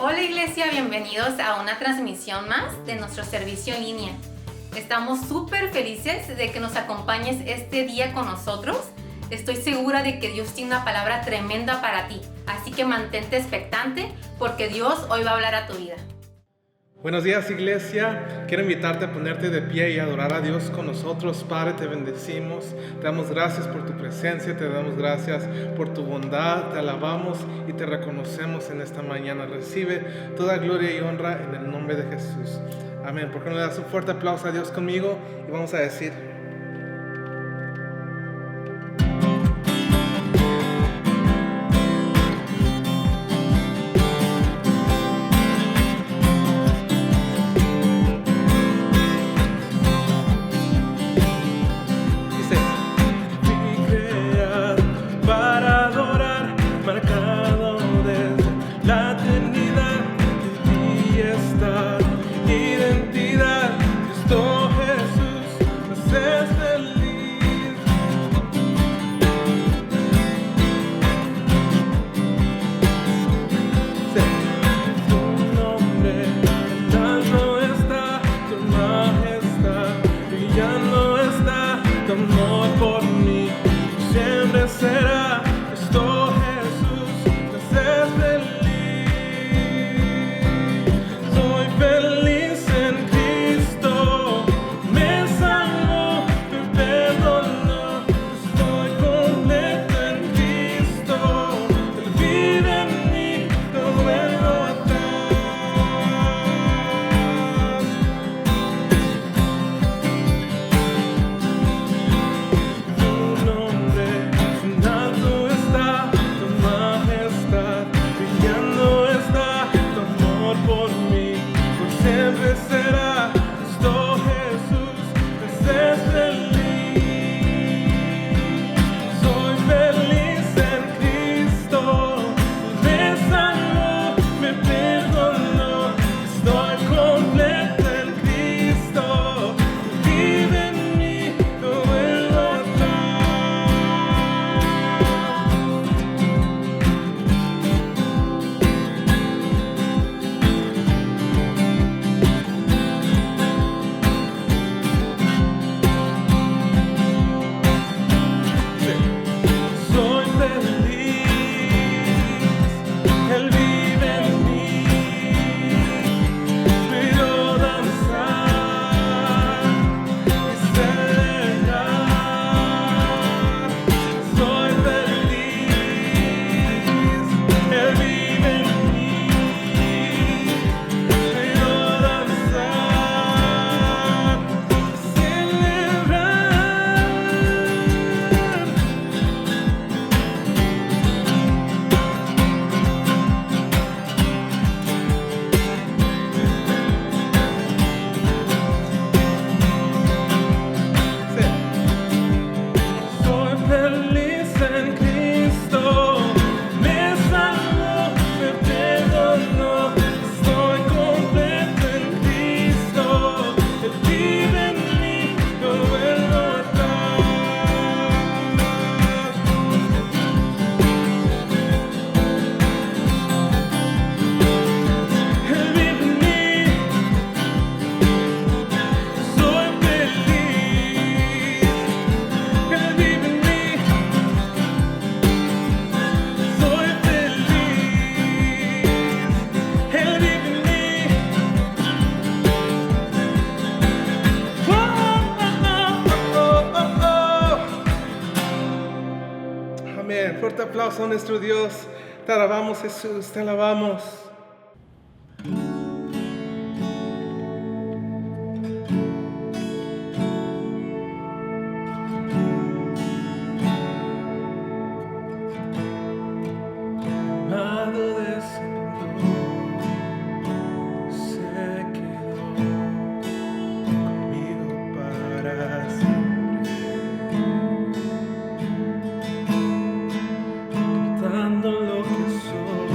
Hola Iglesia, bienvenidos a una transmisión más de nuestro servicio en línea. Estamos súper felices de que nos acompañes este día con nosotros. Estoy segura de que Dios tiene una palabra tremenda para ti, así que mantente expectante porque Dios hoy va a hablar a tu vida. Buenos días, Iglesia. Quiero invitarte a ponerte de pie y adorar a Dios con nosotros. Padre, te bendecimos. Te damos gracias por tu presencia, te damos gracias por tu bondad. Te alabamos y te reconocemos en esta mañana. Recibe toda gloria y honra en el nombre de Jesús. Amén. ¿Por qué no le das un fuerte aplauso a Dios conmigo? Y vamos a decir: fuerte aplauso a nuestro Dios. Te alabamos, Jesús, te alabamos. Lo que soy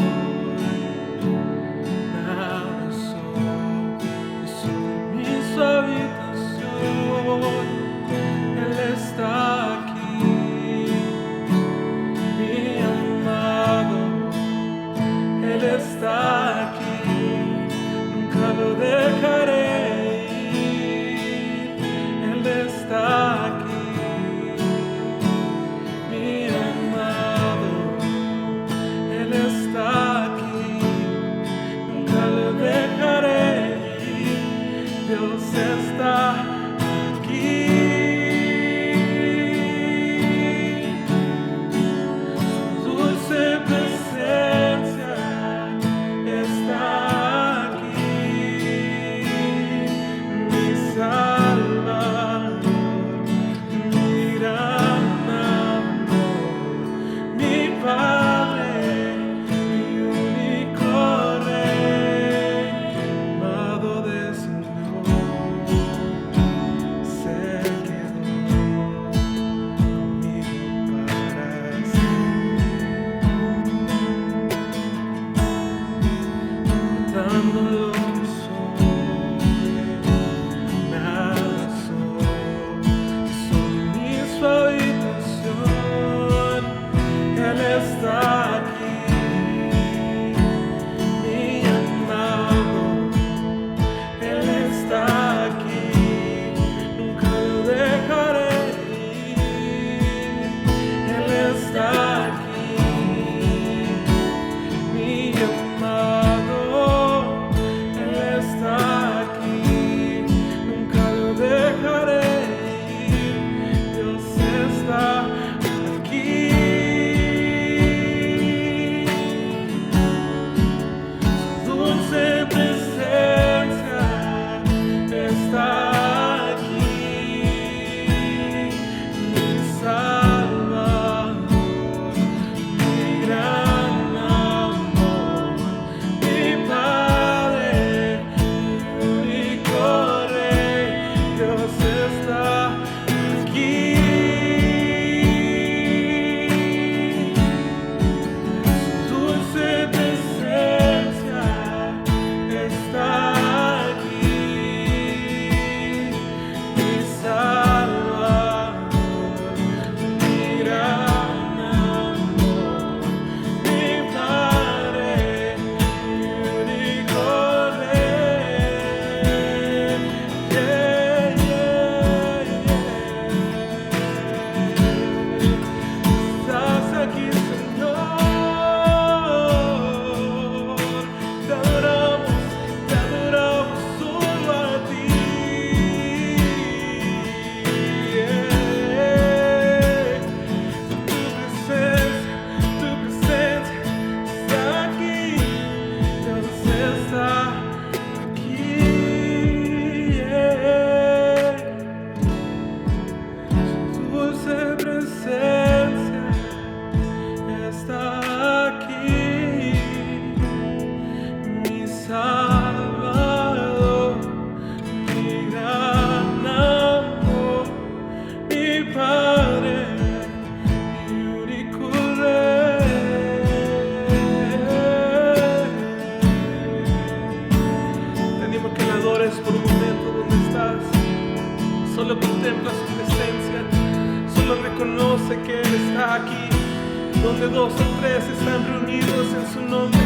Donde 2 o 3 están reunidos en su nombre,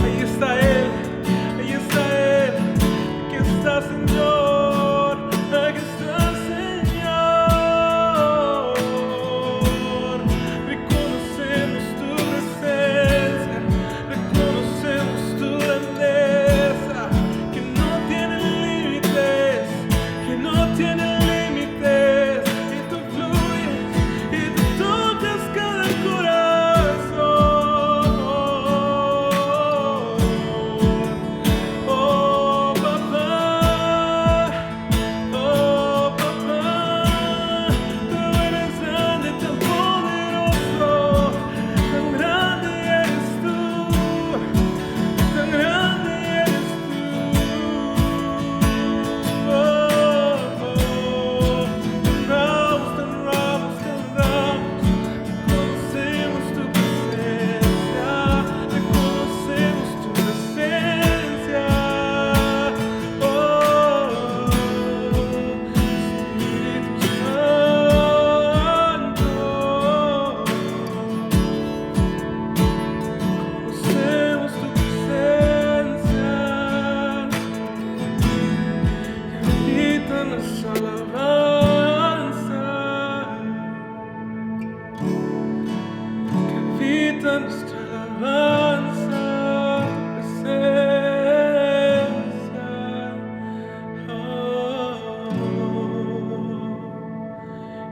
ahí está Él, ahí está Él. Aquí está, Señor, aquí está, Señor. Reconocemos tu presencia, reconocemos tu grandeza, que no tiene límites, que no tiene límites. Y tú fluyes y tú tocas cada corazón. Oh papá, tú eres grande, tan poderoso, tan grande eres tú, tan grande eres tú. Te honramos, te honramos, te honramos. Reconocemos tu presencia, reconocemos tu presencia. Oh, Espíritu Santo, reconocemos tu presencia. Que habita nuestra alabanza, que habita nuestra alabanza, presencia.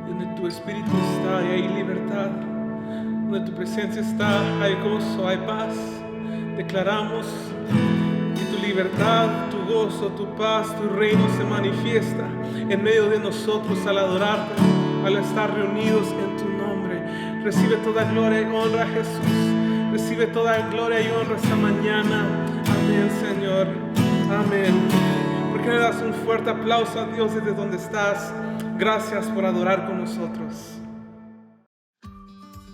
Donde tu espíritu está, y hay libertad. Donde tu presencia está, hay gozo, hay paz. Declaramos que tu libertad, tu gozo, tu paz, tu reino se manifiesta en medio de nosotros al adorarte, al estar reunidos en tu nombre. Recibe toda gloria y honra, Jesús. Recibe toda gloria y honra esta mañana. Amén, Señor. Amén. ¿Por qué le das un fuerte aplauso a Dios desde donde estás? Gracias por adorar con nosotros.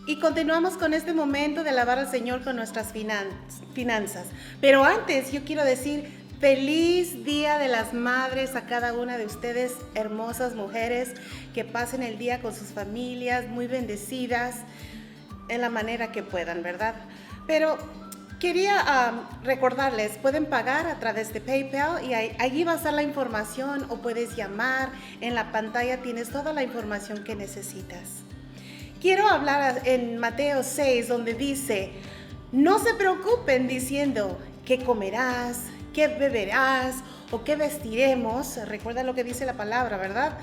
Y continuamos con este momento de alabar al Señor con nuestras finanzas. Pero antes yo quiero decir feliz Día de las Madres a cada una de ustedes, hermosas mujeres, que pasen el día con sus familias, muy bendecidas en la manera que puedan, ¿verdad? Pero quería recordarles, pueden pagar a través de PayPal y allí va a estar la información, o puedes llamar. En la pantalla tienes toda la información que necesitas. Quiero hablar en Mateo 6, donde dice: no se preocupen diciendo qué comerás, qué beberás o qué vestiremos. Recuerda lo que dice la palabra, ¿verdad?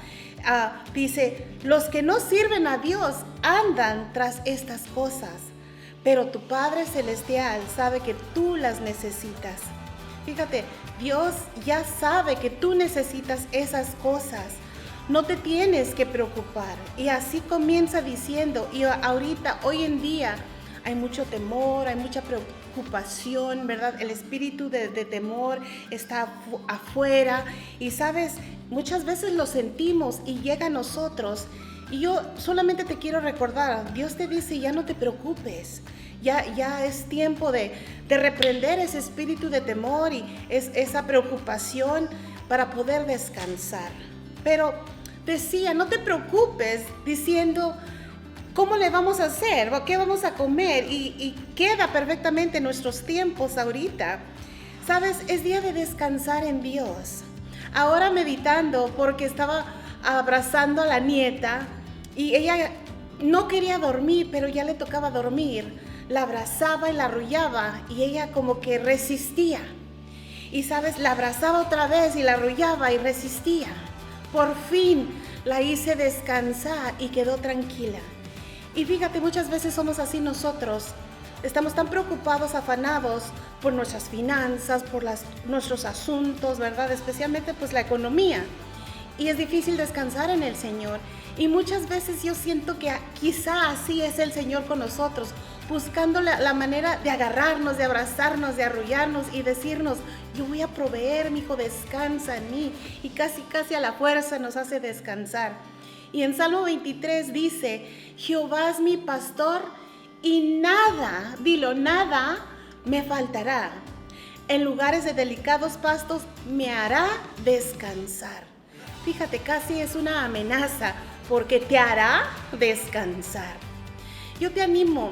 Dice: los que no sirven a Dios andan tras estas cosas, pero tu Padre Celestial sabe que tú las necesitas. Fíjate, Dios ya sabe que tú necesitas esas cosas. No te tienes que preocupar. Y así comienza diciendo, y ahorita, hoy en día, hay mucho temor, hay mucha preocupación, ¿verdad? El espíritu de temor está afuera. Y sabes, muchas veces lo sentimos y llega a nosotros. Y yo solamente te quiero recordar, Dios te dice, ya no te preocupes. Ya es tiempo de reprender ese espíritu de temor y esa preocupación para poder descansar. Pero decía, no te preocupes diciendo, ¿cómo le vamos a hacer? ¿Qué vamos a comer? Y queda perfectamente en nuestros tiempos ahorita. ¿Sabes? Es día de descansar en Dios. Ahora meditando, porque estaba abrazando a la nieta y ella no quería dormir, pero ya le tocaba dormir. La abrazaba y la arrullaba y ella como que resistía. Y sabes, la abrazaba otra vez y la arrullaba y resistía. Por fin la hice descansar y quedó tranquila. Y fíjate, muchas veces somos así nosotros. Estamos tan preocupados, afanados por nuestras finanzas, por nuestros asuntos, ¿verdad? Especialmente pues la economía. Y es difícil descansar en el Señor. Y muchas veces yo siento que quizá así es el Señor con nosotros, buscando la manera de agarrarnos, de abrazarnos, de arrullarnos y decirnos, yo voy a proveer, mi hijo, descansa en mí. Y casi a la fuerza nos hace descansar. Y en Salmo 23 dice, Jehová es mi pastor y nada, dilo, nada me faltará. En lugares de delicados pastos me hará descansar. Fíjate, casi es una amenaza, porque te hará descansar. Yo te animo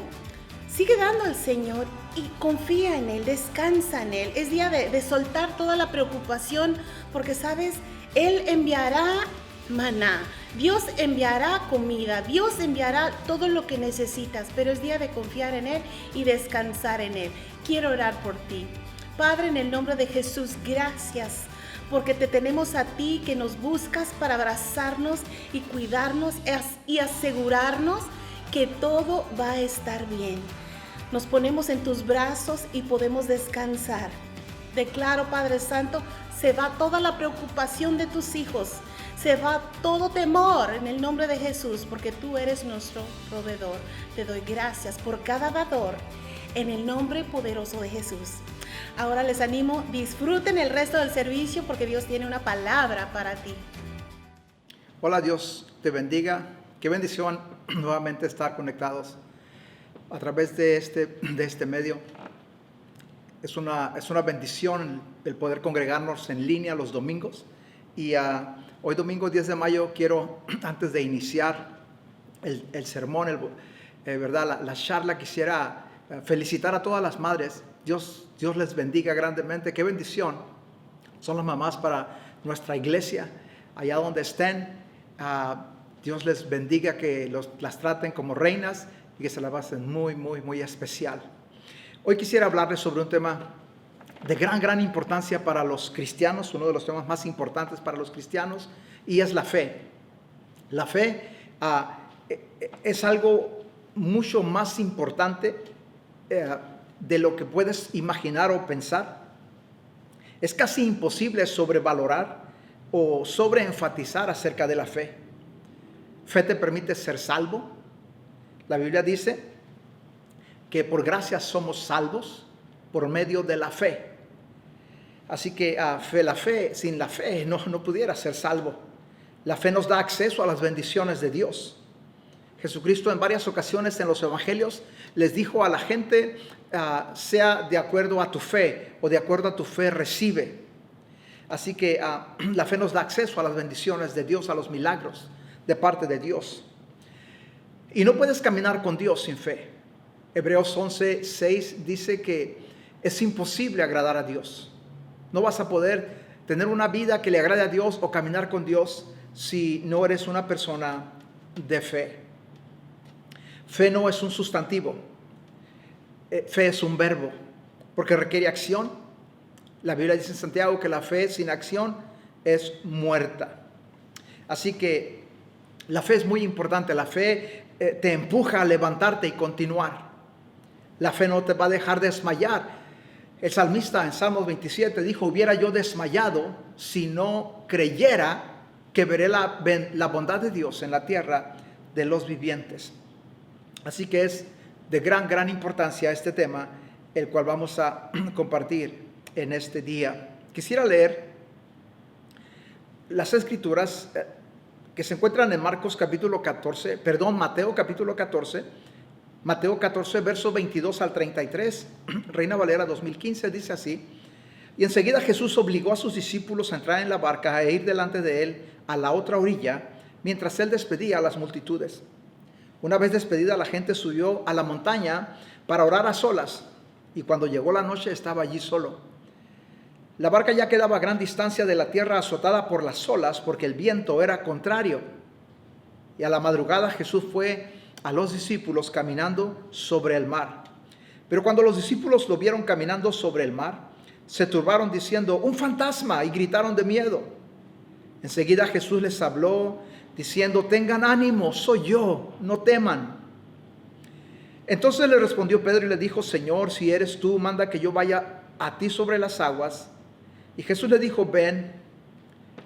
Sigue dando al Señor y confía en Él, descansa en Él. Es día de soltar toda la preocupación, porque sabes, Él enviará maná, Dios enviará comida, Dios enviará todo lo que necesitas, pero es día de confiar en Él y descansar en Él. Quiero orar por ti. Padre, en el nombre de Jesús, gracias, porque te tenemos a ti que nos buscas para abrazarnos y cuidarnos y asegurarnos que todo va a estar bien. Nos ponemos en tus brazos y podemos descansar. Declaro, Padre Santo, se va toda la preocupación de tus hijos, se va todo temor en el nombre de Jesús, porque tú eres nuestro proveedor. Te doy gracias por cada dador en el nombre poderoso de Jesús. Ahora les animo, disfruten el resto del servicio porque Dios tiene una palabra para ti. Hola, Dios te bendiga. Qué bendición nuevamente estar conectados a través de este medio. Es una bendición el poder congregarnos en línea los domingos. Y hoy domingo 10 de mayo quiero, antes de iniciar el sermón, ¿verdad? La charla, quisiera felicitar a todas las madres. Dios les bendiga grandemente. Qué bendición son las mamás para nuestra iglesia, allá donde estén. Dios les bendiga, que las traten como reinas y que se la pasen muy, muy, muy especial. Hoy quisiera hablarles sobre un tema de gran importancia para los cristianos, uno de los temas más importantes para los cristianos, y es la fe. La fe es algo mucho más importante de lo que puedes imaginar o pensar. Es casi imposible sobrevalorar o sobreenfatizar acerca de la fe. Fe te permite ser salvo. La Biblia dice que por gracia somos salvos por medio de la fe. Así que la fe, sin la fe no pudiera ser salvo. La fe nos da acceso a las bendiciones de Dios. Jesucristo en varias ocasiones en los evangelios les dijo a la gente, sea de acuerdo a tu fe o de acuerdo a tu fe recibe. Así que la fe nos da acceso a las bendiciones de Dios, a los milagros de parte de Dios. Y no puedes caminar con Dios sin fe. Hebreos 11:6 dice que es imposible agradar a Dios. No vas a poder tener una vida que le agrade a Dios o caminar con Dios si no eres una persona de fe. Fe no es un sustantivo. Fe es un verbo, porque requiere acción. La Biblia dice en Santiago que la fe sin acción es muerta. Así que la fe es muy importante. La fe te empuja a levantarte y continuar. La fe no te va a dejar desmayar. El salmista en Salmos 27 dijo, hubiera yo desmayado si no creyera que veré la bondad de Dios en la tierra de los vivientes. Así que es de gran importancia este tema, el cual vamos a compartir en este día. Quisiera leer las escrituras que se encuentran en Mateo capítulo 14, Mateo 14, versos 22 al 33, Reina Valera 2015, dice así: y enseguida Jesús obligó a sus discípulos a entrar en la barca e ir delante de él a la otra orilla, mientras él despedía a las multitudes. Una vez despedida, la gente subió a la montaña para orar a solas, y cuando llegó la noche estaba allí solo. La barca ya quedaba a gran distancia de la tierra, azotada por las olas, porque el viento era contrario. Y a la madrugada Jesús fue a los discípulos caminando sobre el mar. Pero cuando los discípulos lo vieron caminando sobre el mar, se turbaron diciendo, ¡un fantasma!, y gritaron de miedo. Enseguida Jesús les habló diciendo, tengan ánimo, soy yo, no teman. Entonces le respondió Pedro y le dijo, Señor, si eres tú, manda que yo vaya a ti sobre las aguas. Y Jesús le dijo, ven.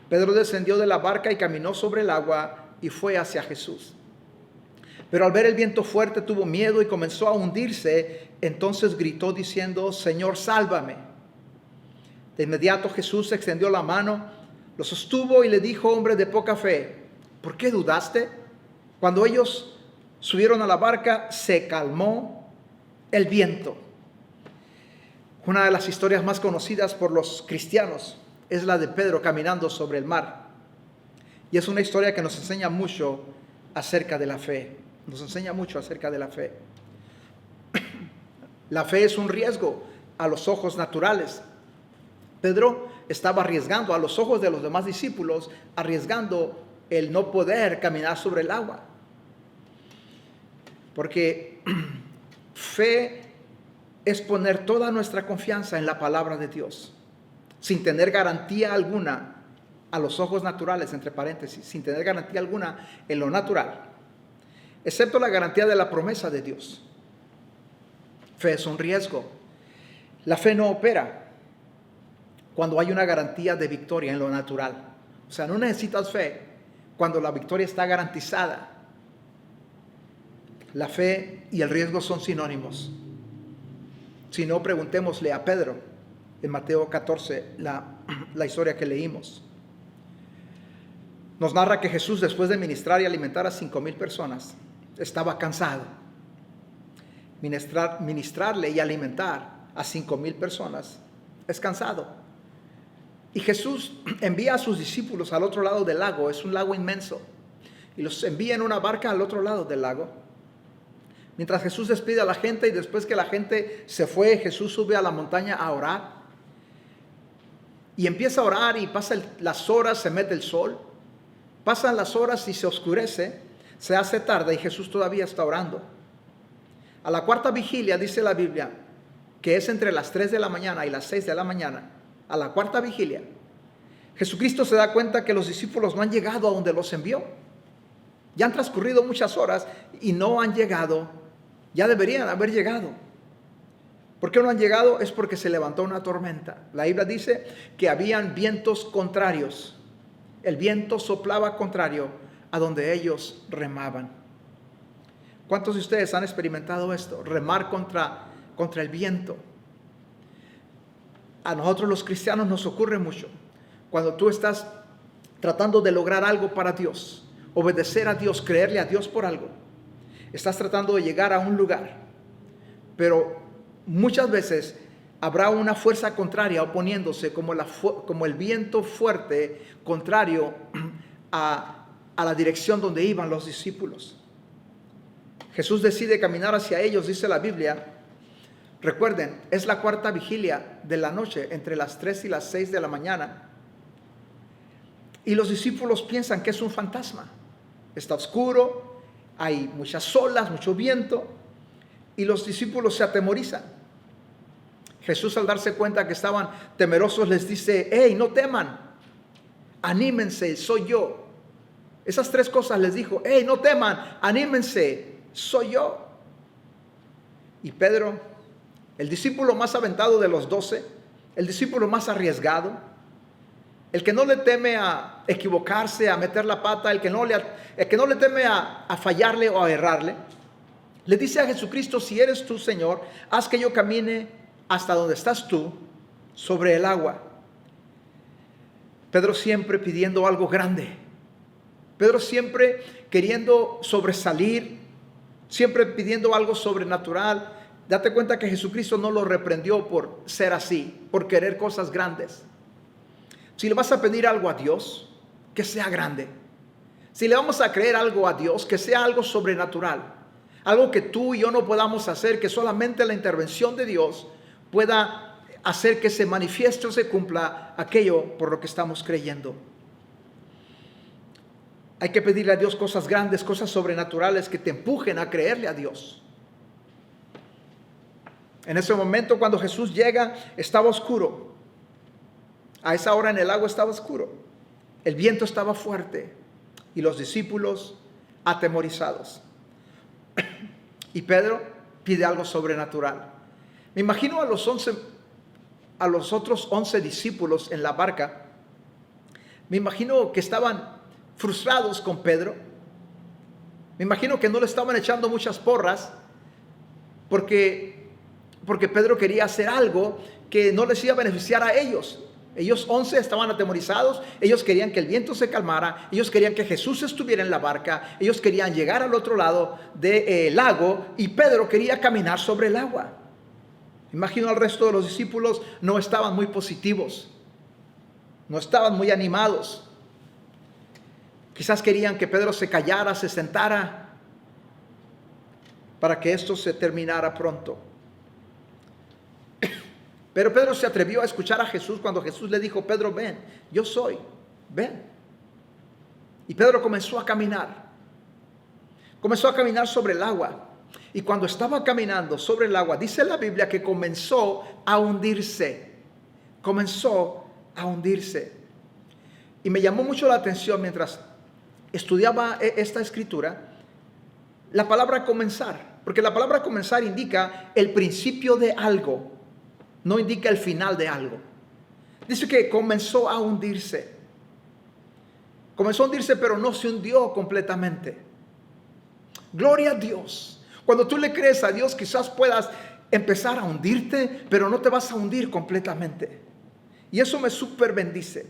Pedro descendió de la barca y caminó sobre el agua y fue hacia Jesús. Pero al ver el viento fuerte tuvo miedo y comenzó a hundirse. Entonces gritó diciendo, Señor, sálvame. De inmediato Jesús extendió la mano, lo sostuvo y le dijo, hombre de poca fe, ¿por qué dudaste? Cuando ellos subieron a la barca, se calmó el viento. Una de las historias más conocidas por los cristianos es la de Pedro caminando sobre el mar. Y es una historia que nos enseña mucho acerca de la fe. Nos enseña mucho acerca de la fe. La fe es un riesgo a los ojos naturales. Pedro estaba arriesgando a los ojos de los demás discípulos, arriesgando el no poder caminar sobre el agua. Porque fe es poner toda nuestra confianza en la palabra de Dios, sin tener garantía alguna a los ojos naturales, entre paréntesis, sin tener garantía alguna en lo natural, excepto la garantía de la promesa de Dios. Fe es un riesgo. La fe no opera cuando hay una garantía de victoria en lo natural. O sea, no necesitas fe cuando la victoria está garantizada. La fe y el riesgo son sinónimos. Si no, preguntémosle a Pedro en Mateo 14, la historia que leímos. Nos narra que Jesús, después de ministrar y alimentar a 5,000 personas, estaba cansado. Ministrarle y alimentar a 5,000 personas es cansado. Y Jesús envía a sus discípulos al otro lado del lago. Es un lago inmenso. Y los envía en una barca al otro lado del lago. Mientras Jesús despide a la gente, y después que la gente se fue, Jesús sube a la montaña a orar. Y empieza a orar y pasan las horas, se mete el sol. Pasan las horas y se oscurece, se hace tarde y Jesús todavía está orando. A la cuarta vigilia, dice la Biblia, que es entre las 3 de la mañana y las 6 de la mañana, a la cuarta vigilia, Jesucristo se da cuenta que los discípulos no han llegado a donde los envió. Ya han transcurrido muchas horas y no han llegado. Ya deberían haber llegado. ¿Por qué no han llegado? Es porque se levantó una tormenta. La Biblia dice que habían vientos contrarios. El viento soplaba contrario a donde ellos remaban. ¿Cuántos de ustedes han experimentado esto? Remar contra el viento. A nosotros los cristianos nos ocurre mucho. Cuando tú estás tratando de lograr algo para Dios, obedecer a Dios, creerle a Dios por algo, estás tratando de llegar a un lugar, pero muchas veces habrá una fuerza contraria oponiéndose, como el viento fuerte contrario a la dirección donde iban los discípulos. Jesús decide caminar hacia ellos, dice la Biblia. Recuerden, es la cuarta vigilia de la noche, entre las 3 y las 6 de la mañana. Y los discípulos piensan que es un fantasma. Está oscuro, hay muchas olas, mucho viento, y los discípulos se atemorizan. Jesús, al darse cuenta que estaban temerosos, les dice: hey, no teman, anímense, soy yo. Esas 3 cosas les dijo: hey, no teman, anímense, soy yo. Y Pedro, el discípulo más aventado de los 12, el discípulo más arriesgado, el que no le teme a equivocarse, a meter la pata, el que no le teme a fallarle o a errarle, le dice a Jesucristo: si eres tú, Señor, haz que yo camine hasta donde estás tú, sobre el agua. Pedro siempre pidiendo algo grande. Pedro siempre queriendo sobresalir, siempre pidiendo algo sobrenatural. Date cuenta que Jesucristo no lo reprendió por ser así, por querer cosas grandes. Si le vas a pedir algo a Dios, que sea grande. Si le vamos a creer algo a Dios, que sea algo sobrenatural. Algo que tú y yo no podamos hacer, que solamente la intervención de Dios pueda hacer que se manifieste o se cumpla aquello por lo que estamos creyendo. Hay que pedirle a Dios cosas grandes, cosas sobrenaturales que te empujen a creerle a Dios. En ese momento, cuando Jesús llega, estaba oscuro. A esa hora en el lago estaba oscuro. El viento estaba fuerte y los discípulos atemorizados. Y Pedro pide algo sobrenatural. Me imagino a los otros 11 discípulos en la barca. Me imagino que estaban frustrados con Pedro. Me imagino que no le estaban echando muchas porras porque Pedro quería hacer algo que no les iba a beneficiar a ellos. Ellos 11 estaban atemorizados, ellos querían que el viento se calmara, ellos querían que Jesús estuviera en la barca, ellos querían llegar al otro lado del lago y Pedro quería caminar sobre el agua. Imagino al resto de los discípulos no estaban muy positivos, no estaban muy animados. Quizás querían que Pedro se callara, se sentara para que esto se terminara pronto. Pero Pedro se atrevió a escuchar a Jesús cuando Jesús le dijo: Pedro, ven, yo soy, ven. Y Pedro comenzó a caminar. Comenzó a caminar sobre el agua. Y cuando estaba caminando sobre el agua, dice la Biblia que comenzó a hundirse. Comenzó a hundirse. Y me llamó mucho la atención mientras estudiaba esta escritura, la palabra comenzar. Porque la palabra comenzar indica el principio de algo, no indica el final de algo. Dice que comenzó a hundirse. Comenzó a hundirse, pero no se hundió completamente. Gloria a Dios. Cuando tú le crees a Dios, quizás puedas empezar a hundirte, pero no te vas a hundir completamente. Y eso me súper bendice.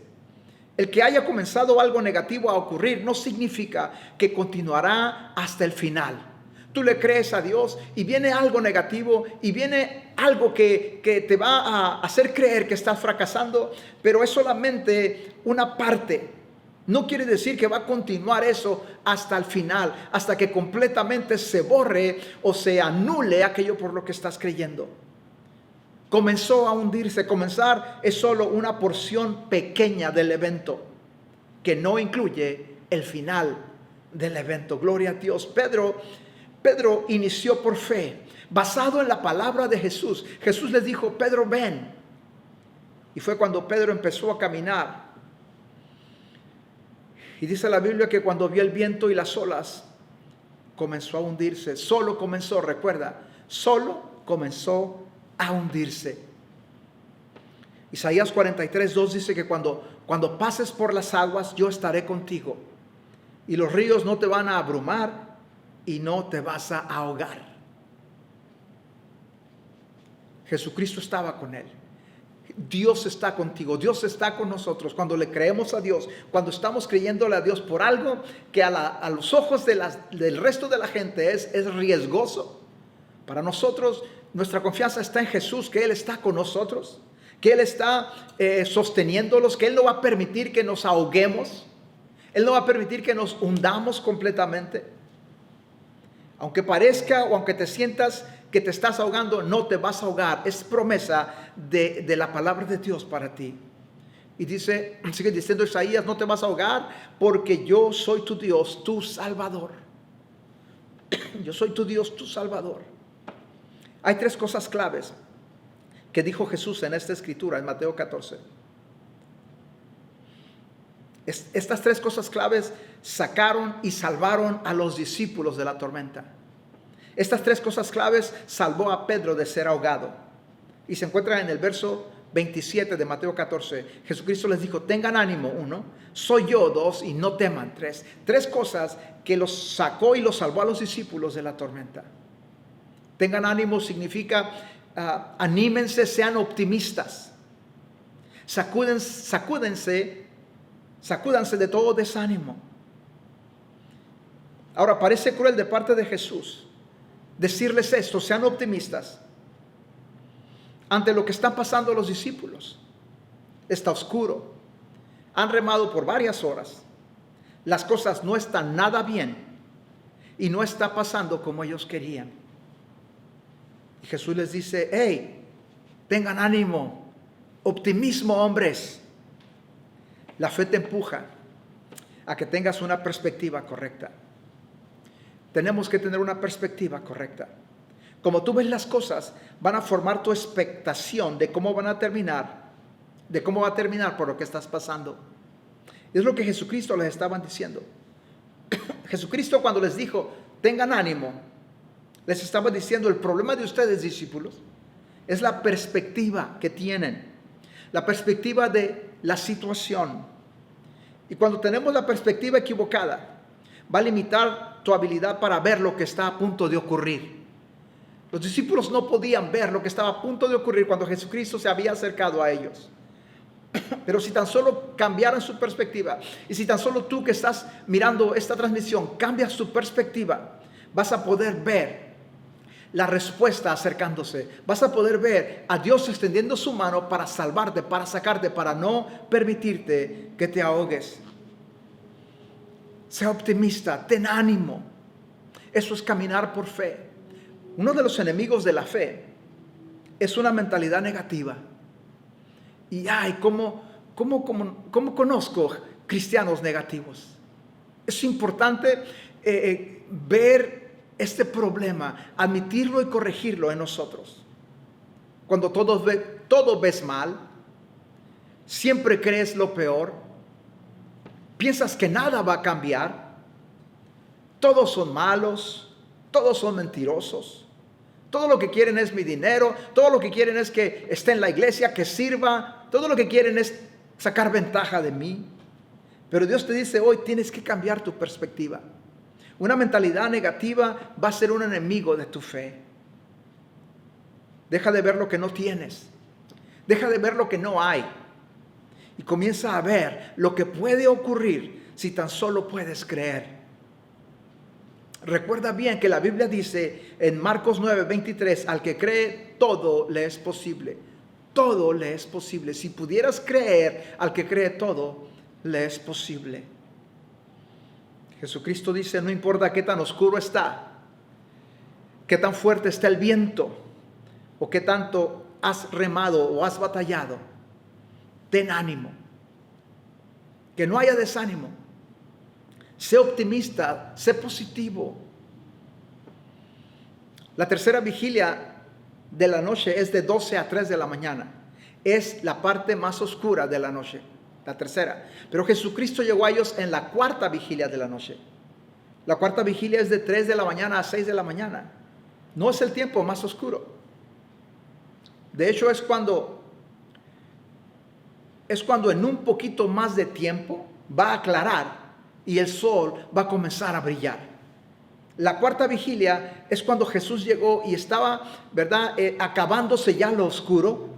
El que haya comenzado algo negativo a ocurrir no significa que continuará hasta el final. Tú le crees a Dios y viene algo negativo y viene algo que te va a hacer creer que estás fracasando, pero es solamente una parte. No quiere decir que va a continuar eso hasta el final, hasta que completamente se borre o se anule aquello por lo que estás creyendo. Comenzó a hundirse. Comenzar es solo una porción pequeña del evento, que no incluye el final del evento. Gloria a Dios. Pedro inició por fe, basado en la palabra de Jesús. Jesús le dijo: Pedro, ven. Y fue cuando Pedro empezó a caminar. Y dice la Biblia que cuando vio el viento y las olas, comenzó a hundirse. Solo comenzó, recuerda, solo comenzó a hundirse. Isaías 43:2 dice que cuando pases por las aguas, yo estaré contigo. Y los ríos no te van a abrumar y no te vas a ahogar. Jesucristo estaba con él. Dios está contigo, Dios está con nosotros. Cuando le creemos a Dios, cuando estamos creyéndole a Dios por algo que a los ojos del resto de la gente es riesgoso, para nosotros nuestra confianza está en Jesús, que Él está con nosotros, que Él está sosteniéndolos, que Él no va a permitir que nos ahoguemos, Él no va a permitir que nos hundamos completamente. Aunque parezca o aunque te sientas que te estás ahogando, no te vas a ahogar. Es promesa de la palabra de Dios para ti. Y sigue diciendo Isaías: no te vas a ahogar, porque yo soy tu Dios, tu Salvador. Yo soy tu Dios, tu Salvador. Hay 3 cosas claves que dijo Jesús en esta escritura, en Mateo 14. Estas 3 cosas claves sacaron y salvaron a los discípulos de la tormenta. Estas 3 cosas claves salvó a Pedro de ser ahogado. Y se encuentran en el verso 27 de Mateo 14. Jesucristo les dijo: tengan ánimo, 1, soy yo, 2, y no teman, 3. 3 cosas que los sacó y los salvó a los discípulos de la tormenta. Tengan ánimo significa anímense, sean optimistas. Sacúdense de todo desánimo. Ahora, parece cruel de parte de Jesús decirles esto: sean optimistas, ante lo que están pasando los discípulos. Está oscuro, han remado por varias horas, las cosas no están nada bien y no está pasando como ellos querían. Y Jesús les dice: hey, tengan ánimo, optimismo, hombres. La fe te empuja a que tengas una perspectiva correcta. Tenemos que tener una perspectiva correcta. Como tú ves las cosas, van a formar tu expectación de cómo van a terminar, de cómo va a terminar por lo que estás pasando. Es lo que Jesucristo les estaba diciendo. Jesucristo, cuando les dijo: tengan ánimo, les estaba diciendo: el problema de ustedes, discípulos, es la perspectiva que tienen, la perspectiva de la situación. Y cuando tenemos la perspectiva equivocada, va a limitar tu habilidad para ver lo que está a punto de ocurrir. Los discípulos no podían ver lo que estaba a punto de ocurrir cuando Jesucristo se había acercado a ellos. Pero si tan solo cambiaran su perspectiva, y si tan solo tú que estás mirando esta transmisión cambias tu perspectiva, vas a poder ver la respuesta acercándose. Vas a poder ver a Dios extendiendo su mano para salvarte, para sacarte, para no permitirte que te ahogues. Sea optimista, ten ánimo. Eso es caminar por fe. Uno de los enemigos de la fe es una mentalidad negativa. Y ¿cómo conozco cristianos negativos? Es importante ver este problema, admitirlo y corregirlo en nosotros. Cuando todo ves mal, siempre crees lo peor, piensas que nada va a cambiar, todos son malos, todos son mentirosos, todo lo que quieren es mi dinero, todo lo que quieren es que esté en la iglesia, que sirva, todo lo que quieren es sacar ventaja de mí. Pero Dios te dice hoy, tienes que cambiar tu perspectiva. Una mentalidad negativa va a ser un enemigo de tu fe. Deja de ver lo que no tienes, deja de ver lo que no hay, y comienza a ver lo que puede ocurrir si tan solo puedes creer. Recuerda bien que la Biblia dice en Marcos 9:23, al que cree todo le es posible. Todo le es posible. Si pudieras creer, al que cree todo le es posible. Jesucristo dice, no importa qué tan oscuro está, qué tan fuerte está el viento, o qué tanto has remado o has batallado, ten ánimo, que no haya desánimo. Sé optimista, sé positivo. La tercera vigilia de la noche es de 12 a 3 de la mañana. Es la parte más oscura de la noche, la tercera. Pero Jesucristo llegó a ellos en la cuarta vigilia de la noche. La cuarta vigilia es de 3 de la mañana a 6 de la mañana. No es el tiempo más oscuro. De hecho, es cuando en un poquito más de tiempo va a aclarar y el sol va a comenzar a brillar. La cuarta vigilia es cuando Jesús llegó y estaba, ¿verdad? Acabándose ya lo oscuro.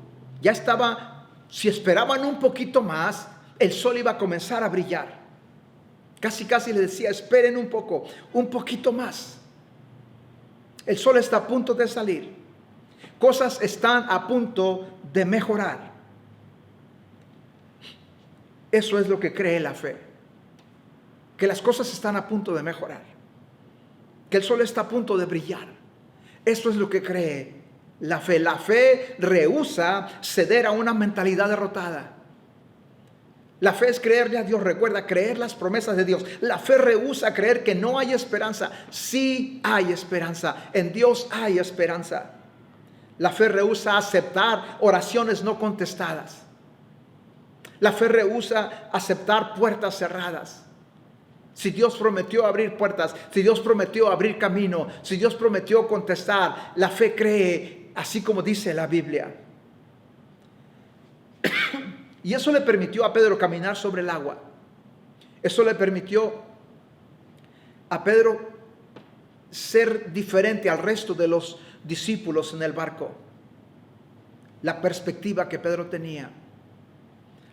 Ya estaba, si esperaban un poquito más, el sol iba a comenzar a brillar. Casi le decía, esperen un poquito más. El sol está a punto de salir. Cosas están a punto de mejorar. Eso es lo que cree la fe. Que las cosas están a punto de mejorar. Que el sol está a punto de brillar. Eso es lo que cree la fe. La fe rehúsa ceder a una mentalidad derrotada. La fe es creerle a Dios. Recuerda, creer las promesas de Dios. La fe rehúsa creer que no hay esperanza. Sí hay esperanza. En Dios hay esperanza. La fe rehúsa aceptar oraciones no contestadas. La fe rehúsa aceptar puertas cerradas. Si Dios prometió abrir puertas, si Dios prometió abrir camino, si Dios prometió contestar, la fe cree así como dice la Biblia. Y eso le permitió a Pedro caminar sobre el agua. Eso le permitió a Pedro ser diferente al resto de los discípulos en el barco. La perspectiva que Pedro tenía.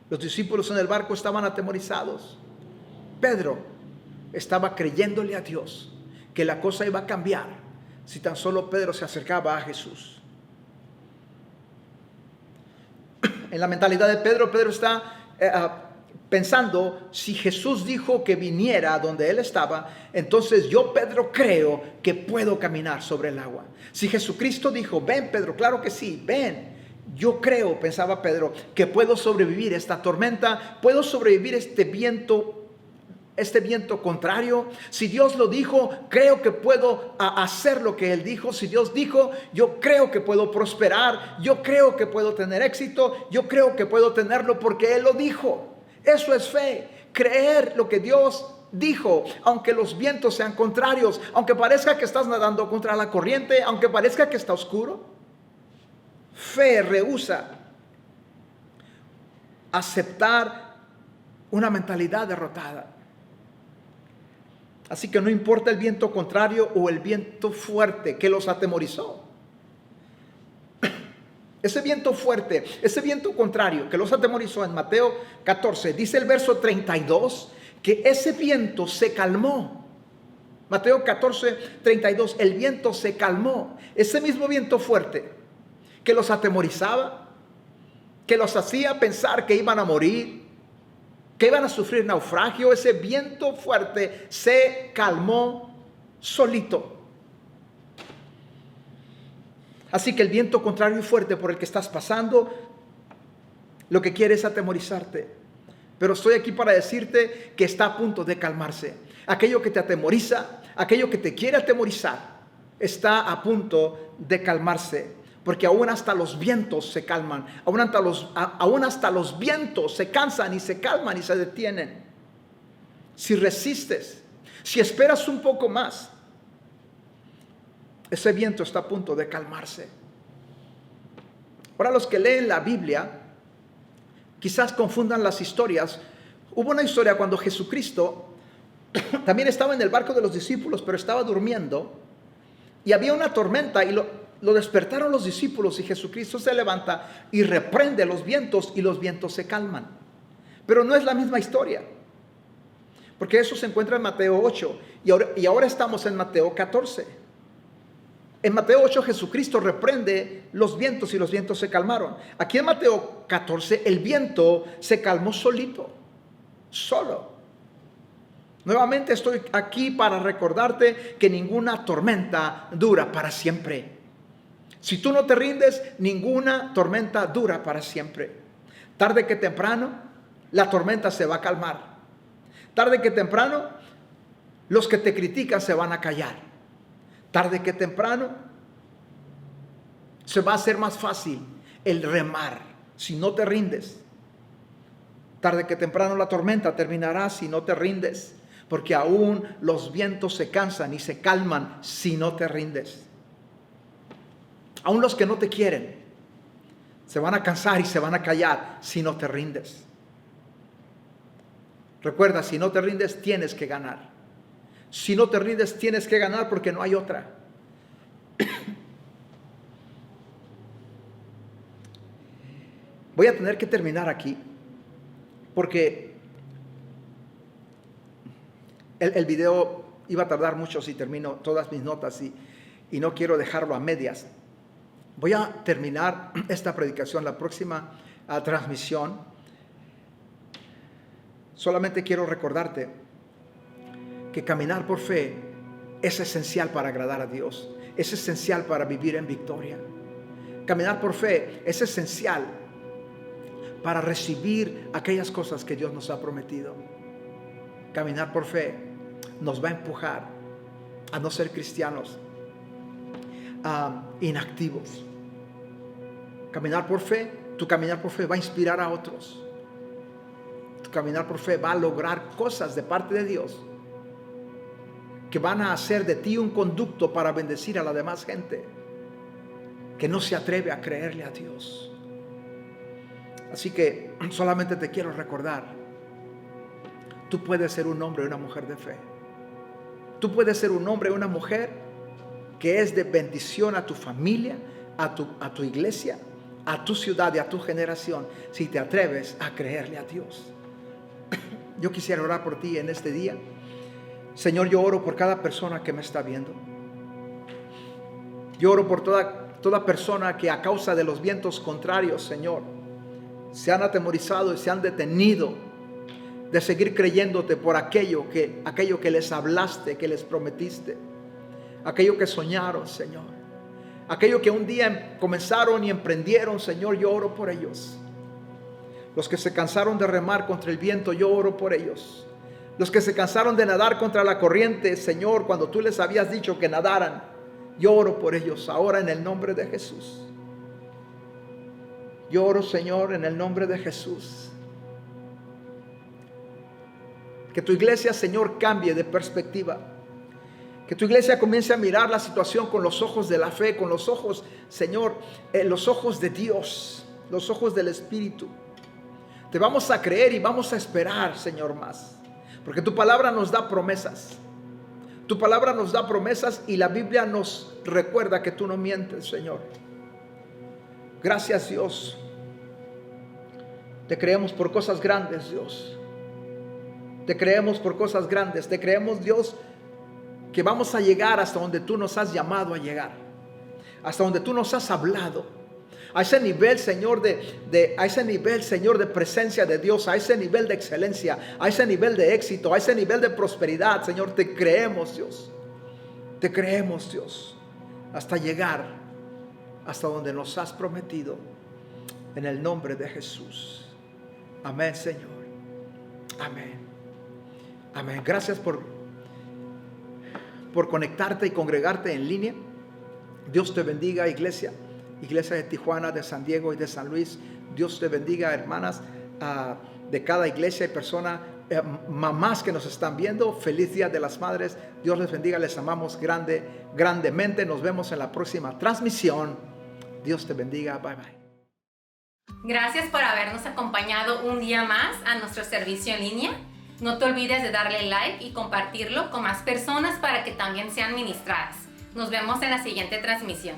Los discípulos en el barco estaban atemorizados. Pedro estaba creyéndole a Dios que la cosa iba a cambiar si tan solo Pedro se acercaba a Jesús. En la mentalidad de Pedro está pensando, si Jesús dijo que viniera a donde él estaba, entonces yo, Pedro, creo que puedo caminar sobre el agua. Si Jesucristo dijo, ven Pedro, claro que sí, ven. Yo creo, pensaba Pedro, que puedo sobrevivir esta tormenta, puedo sobrevivir este viento contrario. Si Dios lo dijo, creo que puedo hacer lo que Él dijo. Si Dios dijo, yo creo que puedo prosperar, yo creo que puedo tener éxito, yo creo que puedo tenerlo porque Él lo dijo. Eso es fe, creer lo que Dios dijo, aunque los vientos sean contrarios, aunque parezca que estás nadando contra la corriente, aunque parezca que está oscuro. Fe rehúsa aceptar una mentalidad derrotada. Así que no importa el viento contrario o el viento fuerte que los atemorizó. Ese viento fuerte, ese viento contrario que los atemorizó en Mateo 14, dice el verso 32, que ese viento se calmó. Mateo 14, 32, el viento se calmó. Ese mismo viento fuerte que los atemorizaba, que los hacía pensar que iban a morir, que iban a sufrir naufragio, ese viento fuerte se calmó solito. Así que el viento contrario y fuerte por el que estás pasando lo que quiere es atemorizarte. Pero estoy aquí para decirte que está a punto de calmarse. Aquello que te atemoriza, aquello que te quiere atemorizar, está a punto de calmarse. Porque aún hasta los vientos se calman, aún hasta los vientos se cansan y se calman y se detienen. Si resistes, si esperas un poco más, ese viento está a punto de calmarse. Ahora, los que leen la Biblia quizás confundan las historias. Hubo una historia cuando Jesucristo también estaba en el barco de los discípulos, pero estaba durmiendo y había una tormenta y lo despertaron los discípulos, y Jesucristo se levanta y reprende los vientos y los vientos se calman. Pero no es la misma historia, porque eso se encuentra en Mateo 8 y ahora estamos en Mateo 14. En Mateo 8 Jesucristo reprende los vientos y los vientos se calmaron. Aquí en Mateo 14 el viento se calmó solito, solo. Nuevamente estoy aquí para recordarte que ninguna tormenta dura para siempre. Si tú no te rindes, ninguna tormenta dura para siempre. Tarde que temprano, la tormenta se va a calmar. Tarde que temprano, los que te critican se van a callar. Tarde que temprano, se va a hacer más fácil el remar si no te rindes. Tarde que temprano la tormenta terminará si no te rindes, porque aún los vientos se cansan y se calman si no te rindes. Aún los que no te quieren se van a cansar y se van a callar si no te rindes. Recuerda, si no te rindes tienes que ganar. Si no te rindes tienes que ganar, porque no hay otra. Voy a tener que terminar aquí, porque el video iba a tardar mucho si termino todas mis notas y no quiero dejarlo a medias. Voy a terminar esta predicación, la próxima transmisión. Solamente quiero recordarte que caminar por fe es esencial para agradar a Dios. Es esencial para vivir en victoria. Caminar por fe es esencial para recibir aquellas cosas que Dios nos ha prometido. Caminar por fe nos va a empujar a no ser cristianos inactivos. Caminar por fe, tu caminar por fe va a inspirar a otros. Tu caminar por fe va a lograr cosas de parte de Dios que van a hacer de ti un conducto para bendecir a la demás gente que no se atreve a creerle a Dios. Así que solamente te quiero recordar, tú puedes ser un hombre y una mujer de fe. Tú puedes ser un hombre y una mujer que es de bendición a tu familia, a tu iglesia, a tu ciudad y a tu generación, si te atreves a creerle a Dios. Yo quisiera orar por ti en este día. Señor, yo oro por cada persona que me está viendo. Yo oro por toda persona que a causa de los vientos contrarios, Señor, se han atemorizado y se han detenido de seguir creyéndote por aquello que les hablaste, que les prometiste, aquello que soñaron, Señor, aquello que un día comenzaron y emprendieron. Señor, yo oro por ellos. Los que se cansaron de remar contra el viento, yo oro por ellos. Los que se cansaron de nadar contra la corriente, Señor, cuando tú les habías dicho que nadaran, yo oro por ellos ahora en el nombre de Jesús. Yo oro, Señor, en el nombre de Jesús. Que tu iglesia, Señor, cambie de perspectiva. Que tu iglesia comience a mirar la situación con los ojos de la fe, con los ojos, Señor, los ojos de Dios, los ojos del Espíritu. Te vamos a creer y vamos a esperar, Señor, más. Porque tu palabra nos da promesas. Tu palabra nos da promesas y la Biblia nos recuerda que tú no mientes, Señor. Gracias, Dios. Te creemos por cosas grandes, Dios. Te creemos por cosas grandes. Te creemos, Dios, que vamos a llegar hasta donde tú nos has llamado a llegar. Hasta donde tú nos has hablado. A ese nivel, Señor, a ese nivel, Señor, de presencia de Dios, a ese nivel de excelencia, a ese nivel de éxito, a ese nivel de prosperidad, Señor, te creemos, Dios. Te creemos, Dios, hasta llegar hasta donde nos has prometido. en el nombre de Jesús. Amén, Señor. Amén. Amén. Gracias por conectarte y congregarte en línea. Dios te bendiga, iglesia. Iglesia de Tijuana, de San Diego y de San Luis. Dios te bendiga, hermanas, de cada iglesia y persona, mamás que nos están viendo. Feliz Día de las Madres. Dios les bendiga, les amamos grandemente. Nos vemos en la próxima transmisión. Dios te bendiga. Bye bye. Gracias por habernos acompañado un día más a nuestro servicio en línea. No te olvides de darle like y compartirlo con más personas para que también sean ministradas. Nos vemos en la siguiente transmisión.